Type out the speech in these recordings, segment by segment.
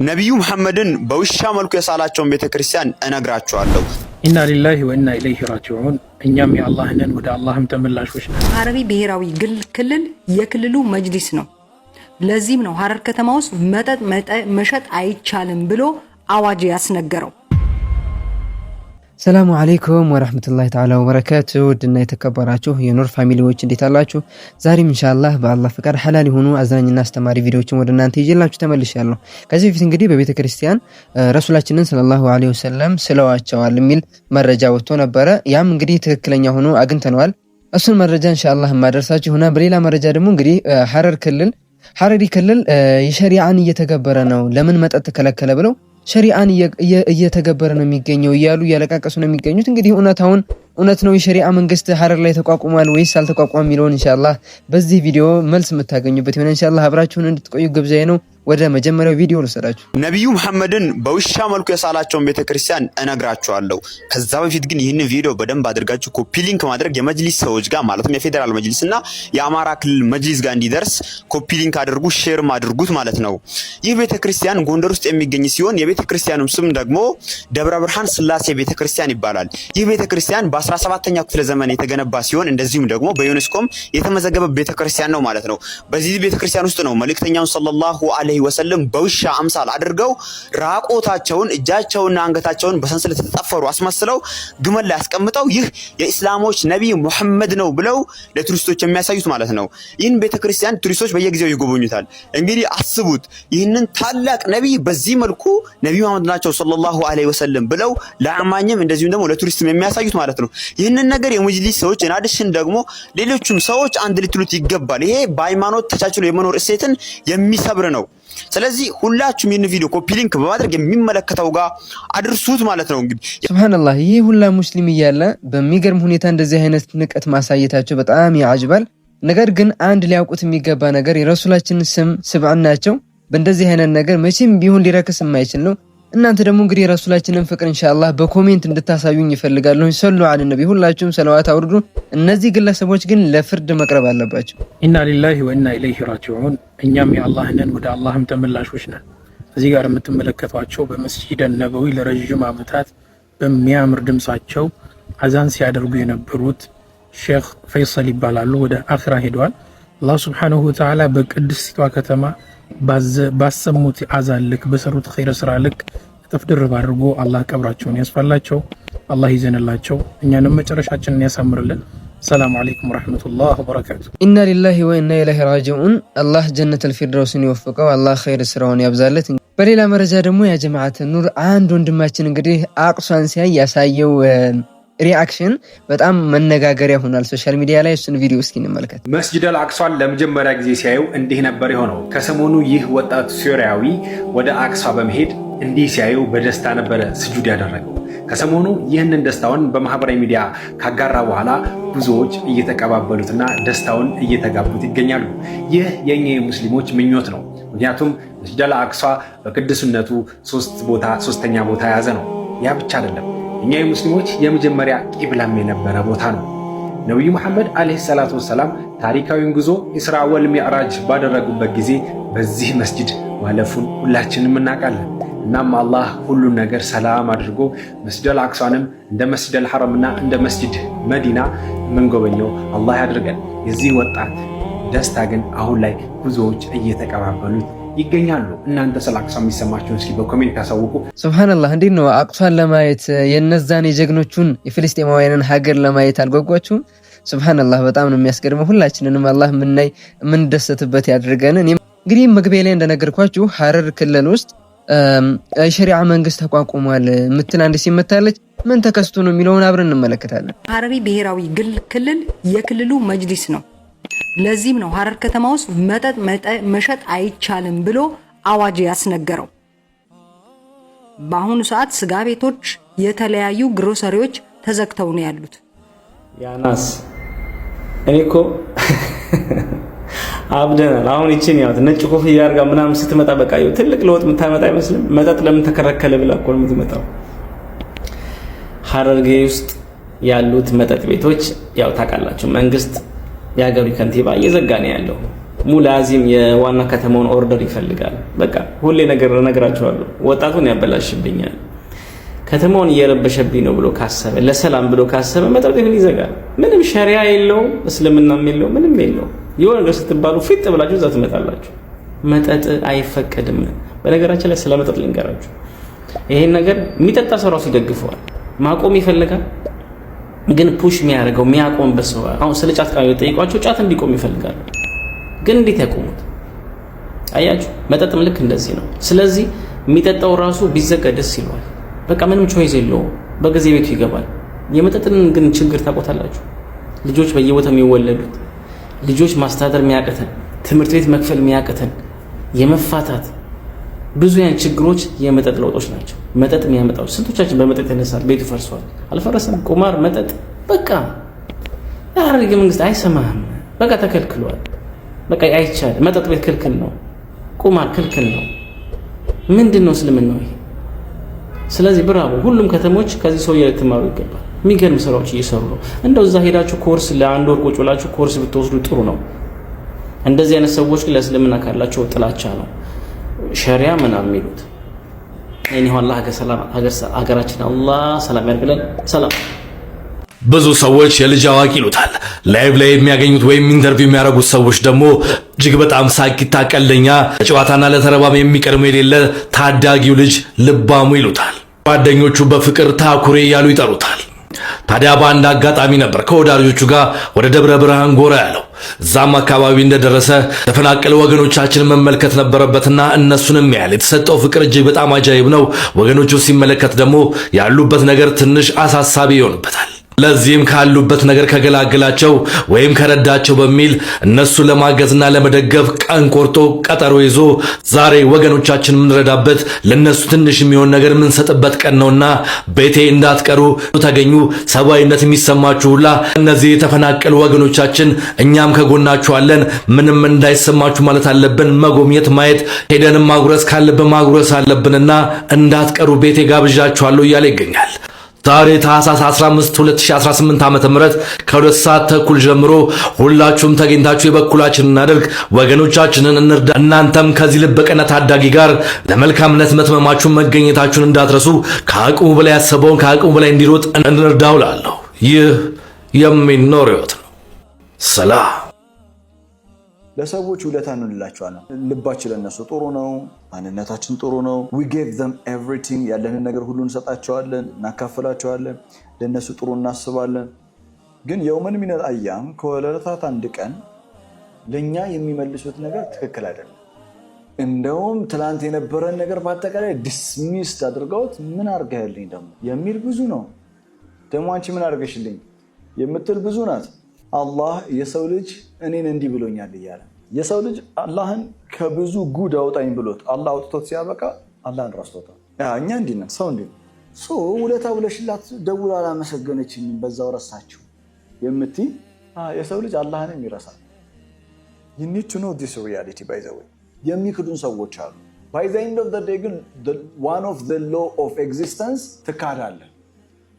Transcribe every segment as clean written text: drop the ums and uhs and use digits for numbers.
ነብዩ መሐመድን በውሻ መልኩ የሳላቸውን ቤተክርስቲያን እነግራችኋለሁ። ኢና ሊላሂ ወኢና ኢለይሂ ራጂዑን። እኛም የአላህ ነን ወደ አላህም ተመላሾች ነን። ሐረሪ ብሔራዊ ክልል የክልሉ መጅሊስ ነው። ለዚህም ነው ሐረር ከተማ ውስጥ መጠጥ መሸጥ አይቻልም ብሎ አዋጅ ያስነገረው። ሰላሙ አለይኩም ወራህመቱላሂ ተዓላ ወበረካቱ። ውድና የተከበራችሁ የኑር ፋሚሊዎች እንዴት አላችሁ? ዛሬም ኢንሻአላህ በአላህ ፍቃድ ሐላል የሆኑ አዝናኝና አስተማሪ ቪዲዮዎችን ወደ እናንተ ይዤላችሁ ተመልሻለሁ። ከዚህ በፊት እንግዲህ በቤተ ክርስቲያን ረሱላችንን ሰለላሁ ዐለይሂ ወሰለም ስለዋቸዋል የሚል መረጃ ወጥቶ ነበረ። ያም እንግዲህ ትክክለኛ ሆኖ አግኝተነዋል። እሱን መረጃ ኢንሻአላህ ማደርሳችሁ ሆነ። በሌላ መረጃ ደግሞ እንግዲህ ሐረሪ ክልል የሸሪዓን እየተገበረ ነው፣ ለምን መጠጥ ተከለከለ ብለው ሸሪዓን እየተገበረ ነው የሚገኘው እያሉ እያለቃቀሱ ነው የሚገኙት። እንግዲህ እውነት ነው የሸሪዓ መንግስት ሐረር ላይ ተቋቁሟል ወይስ አልተቋቋመም የሚለውን ኢንሻአላህ በዚህ ቪዲዮ መልስ የምታገኙበት ይሆናል። ኢንሻአላህ አብራችሁን እንድትቆዩ ግብዣዬ ነው። ወደ መጀመሪያው ቪዲዮ ልሰዳችሁ። ነብዩ መሐመድን በውሻ መልኩ የሳላቸውን ቤተክርስቲያን እነግራችኋለሁ። ከዛ በፊት ግን ይህንን ቪዲዮ በደንብ አድርጋችሁ ኮፒ ሊንክ ማድረግ የመጅሊስ ሰዎች ጋር ማለትም የፌደራል መጅሊስና የአማራ ክልል መጅሊስ ጋር እንዲደርስ ኮፒ ሊንክ አድርጉ፣ ሼር አድርጉት ማለት ነው። ይህ ቤተክርስቲያን ጎንደር ውስጥ የሚገኝ ሲሆን የቤተክርስቲያኑ ስም ደግሞ ደብረ ብርሃን ስላሴ ቤተክርስቲያን ይባላል። ይህ ቤተክርስቲያን በ17ኛው ክፍለ ዘመን የተገነባ ሲሆን እንደዚሁም ደግሞ በዩኔስኮም የተመዘገበ ቤተክርስቲያን ነው ማለት ነው። በዚህ ቤተክርስቲያን ውስጥ ነው መልእክተኛውን ሰለላሁ ዐለይሂ ወሰለም በውሻ አምሳል አድርገው ራቆታቸውን እጃቸውና አንገታቸውን በሰንሰለት ተጠፈሩ አስመስለው ግመል ላይ አስቀምጠው ይህ የእስላሞች ነብይ መሐመድ ነው ብለው ለቱሪስቶች የሚያሳዩት ማለት ነው። ይህን ቤተክርስቲያን ቱሪስቶች በየጊዜው ይጎበኙታል። እንግዲህ አስቡት፣ ይህንን ታላቅ ነብይ በዚህ መልኩ ነብዩ መሐመድ ናቸው ሰለላሁ ዐለይሂ ወሰለም ብለው ለአማኝም እንደዚሁም ደግሞ ለቱሪስትም የሚያሳዩት ማለት ነው። ይህንን ነገር የመጅሊስ ሰዎች እናድሽን ደግሞ ሌሎችም ሰዎች አንድ ልትሉት ይገባል። ይሄ በሃይማኖት ተቻችሎ የመኖር እሴትን የሚሰብር ነው። ስለዚህ ሁላችሁም ይህን ቪዲዮ ኮፒ ሊንክ በማድረግ የሚመለከተው ጋር አድርሱት ማለት ነው። እንግዲህ ሱብሃንአላህ፣ ይሄ ሁላ ሙስሊም እያለ በሚገርም ሁኔታ እንደዚህ አይነት ንቀት ማሳየታቸው በጣም ያጅባል። ነገር ግን አንድ ሊያውቁት የሚገባ ነገር የረሱላችን ስም ስብዕናቸው በእንደዚህ አይነት ነገር መቼም ቢሆን ሊረክስ የማይችል ነው። እናንተ ደግሞ እንግዲህ የረሱላችንን ፍቅር ኢንሻአላህ በኮሜንት እንድታሳዩኝ ይፈልጋለሁ። ሰለላሁ ዐለይሂ ነብይ ሁላችሁም ሰለዋት አውርዱ። እነዚህ ግለሰቦች ግን ለፍርድ መቅረብ አለባቸው። ኢና ሊላሂ ወኢና ኢለይሂ ራጂዑን። እኛም የአላህ ነን ወደ አላህም ተመላሾች ነን። እዚህ ጋር የምትመለከቷቸው በመስጂድ ነበዊ ለረጅም ዓመታት በሚያምር ድምጻቸው አዛን ሲያደርጉ የነበሩት ሼክ ፈይሰል ይባላሉ። ወደ አኺራ ሄደዋል። አላህ ሱብሓነሁ ወተዓላ በቅድስቷ ከተማ ባሰሙት አዛን ልክ በሰሩት ኸይር ስራ ልክ እጥፍ ድርብ አድርጎ አላህ ቀብራቸውን ያስፋላቸው፣ አላህ ይዘንላቸው፣ እኛንም መጨረሻችንን ያሳምርልን። ሰላም አለይኩም ወራህመቱላሂ ወበረካቱ። ኢና ሊላሂ ወኢና ኢለይሂ ራጂዑን። አላህ ጀነተል ፊርደውስን ይወፍቀው፣ አላህ ኸይር ስራውን ያብዛለት። በሌላ መረጃ ደግሞ ያ ጀማዓት ኑር አንድ ወንድማችን እንግዲህ አቅሷን ሲያይ ያሳየው ሪአክሽን በጣም መነጋገሪያ ሆኗል ሶሻል ሚዲያ ላይ። እሱን ቪዲዮ እስኪ እንመልከት። መስጂድ አልአቅሷን ለመጀመሪያ ጊዜ ሲያዩ እንዲህ ነበር የሆነው። ከሰሞኑ ይህ ወጣት ሶሪያዊ ወደ አቅሷ በመሄድ እንዲህ ሲያዩ በደስታ ነበረ ስጁድ ያደረገው። ከሰሞኑ ይህንን ደስታውን በማህበራዊ ሚዲያ ካጋራ በኋላ ብዙዎች እየተቀባበሉትና ደስታውን እየተጋቡት ይገኛሉ። ይህ የኛ የሙስሊሞች ምኞት ነው። ምክንያቱም መስጂድ አልአቅሷ በቅዱስነቱ ሶስተኛ ቦታ የያዘ ነው። ያ ብቻ አይደለም፣ እኛ የሙስሊሞች የመጀመሪያ ቂብላም የነበረ ቦታ ነው። ነብዩ መሐመድ አለይሂ ሰላቱ ወሰላም ታሪካዊውን ጉዞ ኢስራ ወል ሚዕራጅ ባደረጉበት ጊዜ በዚህ መስጂድ ማለፉን ሁላችንም እናውቃለን። እናም አላህ ሁሉን ነገር ሰላም አድርጎ መስጂድ አልአቅሷንም እንደ መስጂድ አልሐረምና እንደ መስጂድ መዲና የምንጎበኘው አላህ ያድርገን። የዚህ ወጣት ደስታ ግን አሁን ላይ ብዙዎች እየተቀባበሉት ይገኛሉ። እናንተ ስለ አቅሷ የሚሰማችሁን እስኪ በኮሜንት ያሳውቁ። ሱብሃንአላህ፣ እንዴት ነው አቅሷን ለማየት የነዛን የጀግኖቹን የፍልስጤማውያንን ሀገር ለማየት አልጓጓችሁም? ሱብሃንአላህ፣ በጣም ነው የሚያስገርመው። ሁላችንንም አላህ የምንደሰትበት ያድርገን። እንግዲህ መግቢያ ላይ እንደነገርኳችሁ ሐረር ክልል ውስጥ የሸሪዓ መንግስት ተቋቁሟል ምትል አንድ ሲመታለች። ምን ተከስቶ ነው የሚለውን አብረን እንመለከታለን። ሐረሪ ብሔራዊ ክልል የክልሉ መጅሊስ ነው። ለዚህም ነው ሐረር ከተማ ውስጥ መጠጥ መሸጥ አይቻልም ብሎ አዋጅ ያስነገረው። በአሁኑ ሰዓት ስጋ ቤቶች፣ የተለያዩ ግሮሰሪዎች ተዘግተው ነው ያሉት። ያናስ እኔ እኮ አብደናል። አሁን ይችን ያው ነጭ ኮፍያ አድርጋ ምናምን ስትመጣ በቃ ትልቅ ለውጥ የምታመጣ አይመስልም። መጠጥ ለምን ተከረከለ ብላ እኮ ነው የምትመጣው። ሐረርጌ ውስጥ ያሉት መጠጥ ቤቶች ያው ታውቃላችሁ፣ መንግስት የሀገሩ ከንቲባ እየዘጋ ነው ያለው። ሙላዚም የዋና ከተማውን ኦርደር ይፈልጋል። በቃ ሁሌ ነገር እነግራቸዋለሁ፣ ወጣቱን ያበላሽብኛል፣ ከተማውን እየረበሸብኝ ነው ብሎ ካሰበ ለሰላም ብሎ ካሰበ መጠጥ ቤቱን ይዘጋል። ምንም ሸሪዓ የለውም፣ እስልምናም የለውም፣ ምንም የለውም። የሆነ ነገር ስትባሉ ፊት ብላችሁ እዛ ትመጣላችሁ። መጠጥ አይፈቀድም። በነገራችን ላይ ስለ መጠጥ ልንገራችሁ። ይሄን ነገር የሚጠጣ ሰው ራሱ ይደግፈዋል። ማቆም ይፈልጋል፣ ግን ፑሽ የሚያደርገው የሚያቆምበት ሰው አሁን ስለ ጫት ቃል ጠይቋቸው ጫት እንዲቆም ይፈልጋሉ። ግን እንዴት ያቆሙት? አያችሁ፣ መጠጥም ልክ እንደዚህ ነው። ስለዚህ የሚጠጣው ራሱ ቢዘጋ ደስ ይለዋል። በቃ ምንም ቾይዝ የለውም፣ በጊዜ ቤቱ ይገባል። የመጠጥን ግን ችግር ታውቁታላችሁ። ልጆች በየቦታው የሚወለዱት ልጆች ማስተዳደር የሚያቅተን፣ ትምህርት ቤት መክፈል የሚያቅተን፣ የመፋታት ብዙ ያን ችግሮች የመጠጥ ለውጦች ናቸው። መጠጥ የሚያመጣው ስንቶቻችን በመጠጥ የተነሳል ቤቱ ፈርሷል። አልፈረሰም? ቁማር፣ መጠጥ በቃ ያረጋግ መንግስት አይሰማህም። በቃ ተከልክሏል። በቃ አይቻልም። መጠጥ ቤት ክልክል ነው፣ ቁማር ክልክል ነው። ምንድነው እስልምና ይሄ? ስለዚህ ብራቮ ሁሉም ከተሞች ከዚህ ሰው ልትማሩ ይገባል። የሚገርም ስራዎች እየሰሩ ነው። እንደው እዛ ሄዳችሁ ኮርስ ለአንድ ወር ቁጭ ብላችሁ ኮርስ ብትወስዱ ጥሩ ነው። እንደዚህ አይነት ሰዎች ግን ለእስልምና ካላቸው ጥላቻ ነው ሸሪያ ምናምን የሚሉት። እኔ አላህ ሀገራችን አላህ ሰላም ያርግልን። ሰላም። ብዙ ሰዎች የልጅ አዋቂ ይሉታል። ላይቭ ላይ የሚያገኙት ወይም ኢንተርቪው የሚያደርጉት ሰዎች ደግሞ እጅግ በጣም ሳቂታ፣ ቀልደኛ፣ ለጨዋታና ለተረባም የሚቀድመው የሌለ ታዳጊው ልጅ ልባሙ ይሉታል። ጓደኞቹ በፍቅር ታኩሬ እያሉ ይጠሩታል። ታዲያ በአንድ አጋጣሚ ነበር ከወዳጆቹ ጋር ወደ ደብረ ብርሃን ጎራ ያለው። እዛም አካባቢ እንደደረሰ ተፈናቀለ ወገኖቻችንን መመልከት ነበረበትና እነሱንም ያህል የተሰጠው ፍቅር እጅግ በጣም አጃይብ ነው። ወገኖቹ ሲመለከት ደግሞ ያሉበት ነገር ትንሽ አሳሳቢ ይሆንበታል። ለዚህም ካሉበት ነገር ከገላገላቸው ወይም ከረዳቸው በሚል እነሱ ለማገዝና ለመደገፍ ቀን ቆርጦ ቀጠሮ ይዞ ዛሬ ወገኖቻችን የምንረዳበት ለነሱ ትንሽ የሚሆን ነገር የምንሰጥበት ቀን ነውና ቤቴ እንዳትቀሩ ተገኙ። ሰብአዊነት የሚሰማችሁ ሁላ እነዚህ የተፈናቀሉ ወገኖቻችን እኛም ከጎናችሁ አለን። ምንም እንዳይሰማችሁ ማለት አለብን። መጎብኘት፣ ማየት፣ ሄደንም ማጉረስ ካለብን ማጉረስ አለብንና እንዳትቀሩ ቤቴ ጋብዣችኋለሁ እያለ ይገኛል። ዛሬ ታህሳስ 15 2018 ዓ.ም ከ2 ሰዓት ተኩል ጀምሮ ሁላችሁም ተገኝታችሁ የበኩላችንን እናድርግ፣ ወገኖቻችንን እንርዳ። እናንተም ከዚህ ልበቀና ታዳጊ ጋር ለመልካምነት መትመማችሁን መገኘታችሁን እንዳትረሱ። ከአቅሙ በላይ ያሰበውን ከአቅሙ በላይ እንዲሮጥ እንርዳው እላለሁ። ይህ የሚኖር ሕይወት ነው። ሰላም። ለሰዎች ውለታ እንላቸዋለን። ልባችን ለነሱ ጥሩ ነው፣ ማንነታችን ጥሩ ነው። we give them everything ያለንን ነገር ሁሉ እንሰጣቸዋለን፣ እናካፍላቸዋለን፣ ለነሱ ጥሩ እናስባለን። ግን የውመን ሚነል አያም ከወለታት አንድ ቀን ለኛ የሚመልሱት ነገር ትክክል አይደለም። እንደውም ትላንት የነበረን ነገር በአጠቃላይ ዲስሚስድ አድርገውት ምን አድርገህልኝ ደግሞ የሚል ብዙ ነው። ደግሞ አንቺ ምን አድርገሽልኝ የምትል ብዙ ናት። አላህ የሰው ልጅ እኔን እንዲህ ብሎኛል እያለ የሰው ልጅ አላህን ከብዙ ጉድ አውጣኝ ብሎት አላህ አውጥቶት ሲያበቃ አላህን ረስቶታል። እኛ እንዲህ ነን፣ ሰው እንዲህ ነው። ውለታ ውለሽላት ደውላ አላመሰገነችኝም በዛው ረሳችሁ የምትይ የሰው ልጅ አላህንም ይረሳል። you need to know this reality by the way። የሚክዱን ሰዎች አሉ። by the end of the day ግን one of the law of existence ትካዳለህ።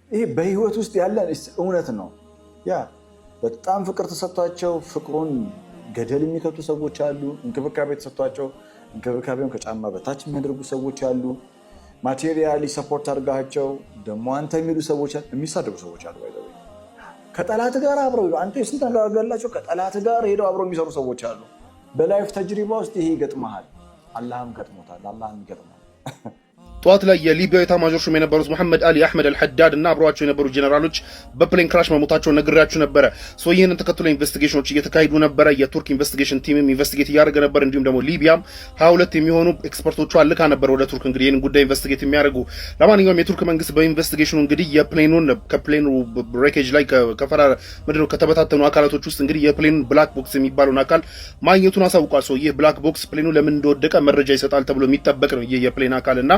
ይሄ በህይወት ውስጥ ያለን እውነት ነው። በጣም ፍቅር ተሰጥቷቸው ፍቅሩን ገደል የሚከቱ ሰዎች አሉ። እንክብካቤ ተሰጥቷቸው እንክብካቤውን ከጫማ በታች የሚያደርጉ ሰዎች አሉ። ማቴሪያሊ ሰፖርት አድርጋቸው ደግሞ አንተ የሚሉ ሰዎች አሉ። የሚሳደቡ ሰዎች አሉ። ከጠላት ጋር አብረው አንተ የስንት ነገር አድርጋላቸው ከጠላት ጋር ሄደው አብረው የሚሰሩ ሰዎች አሉ። በላይፍ ተጅሪባ ውስጥ ይሄ ይገጥመሃል። አላህም ገጥሞታል። አላህም ይገጥማል። ጠዋት ላይ የሊቢያው ኤታማዦር ሹም የነበሩት መሐመድ አሊ አህመድ አልሐዳድ እና አብረዋቸው የነበሩ ጄኔራሎች በፕሌን ክራሽ መሞታቸውን ነግሬያችሁ ነበረ። ይህንን ተከትሎ ኢንቨስቲጌሽኖች እየተካሄዱ ነበረ። የቱርክ ኢንቨስቲጌሽን ቲምም ኢንቨስቲጌት እያደረገ ነበር። እንዲሁም ደግሞ ሊቢያም 22 የሚሆኑ ኤክስፐርቶቹ አልካ ነበር ወደ ቱርክ እንግዲህ ይህንን ጉዳይ ኢንቨስቲጌት የሚያደርጉ። ለማንኛውም የቱርክ መንግስት በኢንቨስቲጌሽኑ እንግዲህ የፕሌኑን ከፕሌኑ ብሬኬጅ ላይ ከፈራ ምንድነው ከተበታተኑ አካላቶች ውስጥ እንግዲህ የፕሌኑን ብላክ ቦክስ የሚባለውን አካል ማግኘቱን አሳውቋል። ይህ ብላክ ቦክስ ፕሌኑ ለምን እንደወደቀ መረጃ ይሰጣል ተብሎ የሚጠበቅ ነው። ይህ የፕሌን አካልና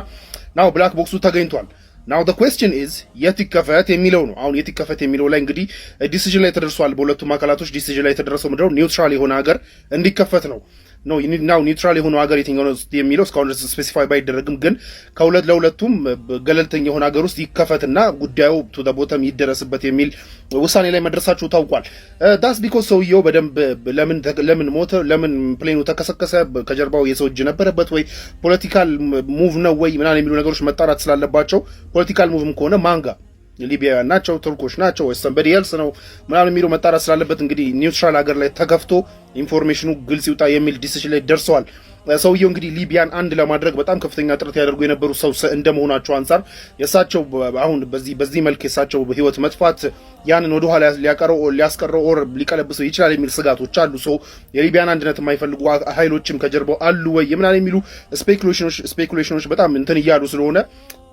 ናው ብላክ ቦክሱ ተገኝቷል። ናው the question is የት ይከፈት የሚለው ነው። አሁን የት ይከፈት የሚለው ላይ እንግዲህ ዲሲዥን ላይ ተደርሷል። በሁለቱም አካላቶች ዲሲዥን ላይ ተደረሰው ምንድነው ኒውትራል የሆነ ሀገር እንዲከፈት ነው። ነው ናው ኒውትራል የሆነ ሀገር የትኛው ነው የሚለው እስካሁን ድረስ ስፔሲፋይ ባይደረግም ግን ለሁለቱም ገለልተኛ የሆነ ሀገር ውስጥ ይከፈትና ጉዳዩ ቱ ዘ ቦተም ይደረስበት የሚል ውሳኔ ላይ መድረሳቸው ታውቋል። ዳስ ቢኮዝ ሰውየው በደንብ ለምን ሞተ፣ ለምን ፕሌኑ ተከሰከሰ፣ ከጀርባው የሰው እጅ ነበረበት ወይ፣ ፖለቲካል ሙቭ ነው ወይ ምናምን የሚሉ ነገሮች መጣራት ስላለባቸው ፖለቲካል ሙቭም ከሆነ ማንጋ ሊቢያውያን ናቸው፣ ቱርኮች ናቸው ወይ ሰምበዲ ኤልስ ነው ምናምን የሚለው መጣራት ስላለበት እንግዲህ ኒውትራል ሀገር ላይ ተከፍቶ ኢንፎርሜሽኑ ግልጽ ይውጣ የሚል ዲሲሽን ላይ ደርሰዋል። ሰውየው እንግዲህ ሊቢያን አንድ ለማድረግ በጣም ከፍተኛ ጥረት ያደርጉ የነበሩ ሰው እንደመሆናቸው አንፃር የሳቸው አሁን በዚህ መልክ የሳቸው ህይወት መጥፋት ያንን ወደ ኋላ ሊያስቀረው ኦር ሊቀለብሰው ይችላል የሚል ስጋቶች አሉ። ሶ የሊቢያን አንድነት የማይፈልጉ ኃይሎችም ከጀርባው አሉ ወይ ምናምን የሚሉ ስፔኩሌሽኖች በጣም እንትን እያሉ ስለሆነ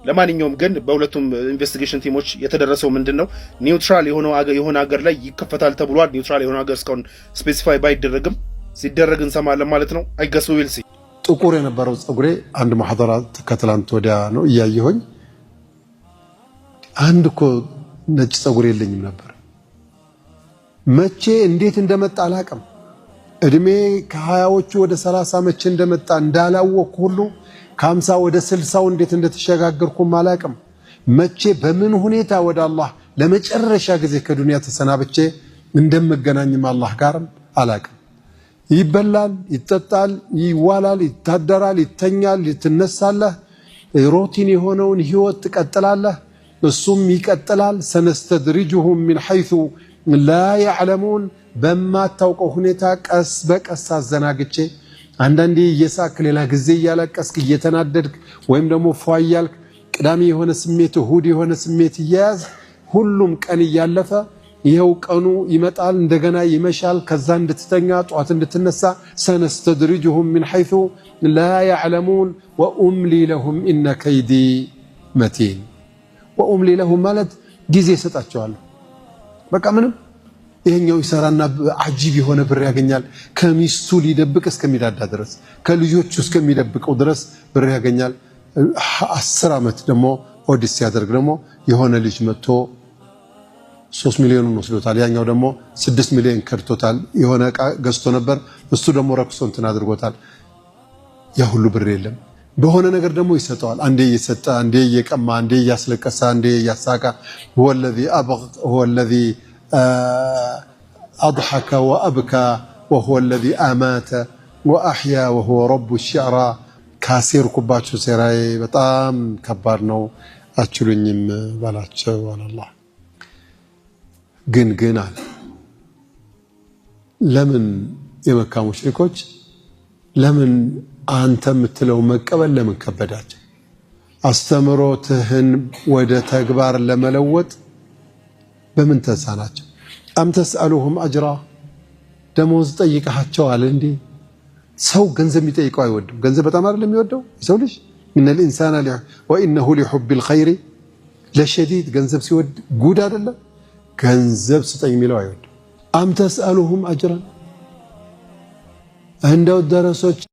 ለማንኛውም ግን በሁለቱም ኢንቨስቲጌሽን ቲሞች የተደረሰው ምንድነው ኒውትራል የሆነ ሀገር ላይ ይከፈታል ተብሏል። ኒውትራል የሆነ ሀገር እስካሁን ስፔሲፋይ ባይደረግም ሲደረግ እንሰማለን ማለት ነው። አይገሱ ዊልሲ ጥቁር የነበረው ፀጉሬ አንድ ማህደራ ከትላንት ወዲያ ነው እያየሁኝ አንድ እኮ ነጭ ፀጉር የለኝም ነበር። መቼ እንዴት እንደመጣ አላቅም። እድሜ ከ20ዎቹ ወደ 30 መቼ እንደመጣ እንዳላወቅኩ ሁሉ ከ50 ወደ 60 እንዴት እንደተሸጋገርኩም አላቅም። መቼ በምን ሁኔታ ወደ አላህ ለመጨረሻ ጊዜ ከዱንያ ተሰናብቼ እንደምገናኝም አላህ ጋርም አላቅም። ይበላል፣ ይጠጣል፣ ይዋላል፣ ይታደራል፣ ይተኛል፣ ይትነሳለህ፣ ሮቲን የሆነውን ህይወት ትቀጥላለህ፣ እሱም ይቀጥላል። ሰነስተድሪጁሁም ሚን ሐይሱ ላ ያዕለሙን በማታውቀው ሁኔታ ቀስ በቀስ አዘናግቼ አንዳንዴ እየሳክ ሌላ ጊዜ እያለቀስክ እየተናደድክ ወይም ደግሞ ፏያልክ ቅዳሜ የሆነ ስሜት እሁድ የሆነ ስሜት እያያዝ ሁሉም ቀን እያለፈ ይሄው ቀኑ ይመጣል፣ እንደገና ይመሻል፣ ከዛ እንድትተኛ ጧት እንድትነሳ ሰነስተድሪጁሁም ሚን ሐይሱ ላ ያዕለሙን ወኡምሊ ለሁም ኢነ ከይዲ መቲን። ወኡምሊ ለሁም ማለት ጊዜ ይሰጣቸዋለሁ። በቃ ምንም ይሄኛው ይሰራና አጂብ የሆነ ብር ያገኛል። ከሚስቱ ሊደብቅ እስከሚዳዳ ድረስ ከልጆቹ እስከሚደብቀው ድረስ ብር ያገኛል። 10 ዓመት ደግሞ ኦዲት ሲያደርግ ደግሞ የሆነ ልጅ መጥቶ 3 ሚሊዮን ወስዶታል። ያኛው ደግሞ 6 ሚሊዮን ከድቶታል። የሆነ ዕቃ ገዝቶ ነበር እሱ ደግሞ ረክሶ እንትን አድርጎታል። ያ ሁሉ ብር የለም። በሆነ ነገር ደግሞ ይሰጠዋል። አንዴ እየሰጠ አንዴ እየቀማ አንዴ እያስለቀሰ አንዴ እያሳቀ هو الذي أضحك وأبكى وهو الذي أمات وأحيا وهو رب الشعرى كاسير كباتشو سيراي بطام كبارنو أتشلونيم بلاتشو على الله ግን አለ ለምን የመካ ሙሽሪኮች ለምን አንተ የምትለው መቀበል ለምን ከበዳቸው? አስተምሮትህን ወደ ተግባር ለመለወጥ በምን ተሳናቸው? አም ተስአሉሁም አጅራ ደሞዝ ጠይቀሃቸዋል እንዴ? ሰው ገንዘብ የሚጠይቀው አይወድም። ገንዘብ በጣም አይደለም የሚወደው ሰው ልጅ ኢነል ኢንሳና ወኢነሁ ሊሁቢል ኸይሪ ለሸዲድ ገንዘብ ሲወድ ጉድ አይደለም። ገንዘብ ስጠኝ የሚለው አይወድም። አም ተስአሉሁም አጅራ እንደው ደረሶች